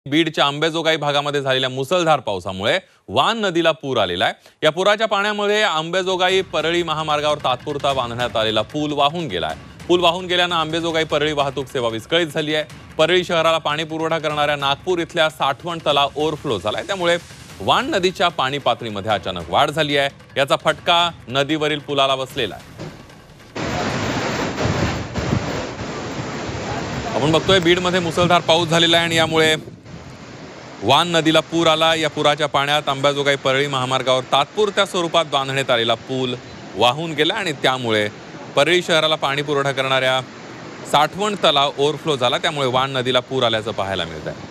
बीडच्या अंबेजोगाई भागामध्ये झालेल्या मुसळधार पावसामुळे वान नदीला पूर आलेला आहे। या पुराच्या पाण्यामध्ये अंबेजोगाई परळी महामार्गावर तात्पुरता बांधण्यात आलेला पूल वाहून गेलाय। पूल वाहून गेल्याने अंबेजोगाई परळी वाहतूक सेवा विस्कळीत झाली आहे। परळी शहराला पाणी पुरवठा करणाऱ्या नागपूर इथल्या साठवण तलाव ओव्हरफ्लो झालाय, त्यामुळे वान नदीच्या पाणी पातळीमध्ये अचानक वाढ झाली आहे। याचा फटका नदीवरील पुलाला बसलेला आहे। आपण बघतोय बीडमध्ये मुसळधार पाऊस झालेला आहे आणि यामुळे वान नदीला पूर आला। या पुराच्या पाण्यात अंबेजोगाई परळी महामार्गावर तात्पुरत्या स्वरूपात बांधण्यात आलेला पूल वाहून गेला आणि त्यामुळे परळी शहराला पाणी पुरवठा करणाऱ्या साठवण तलाव ओव्हरफ्लो झाला, त्यामुळे वान नदीला पूर आल्याचं पाहायला मिळत आहे।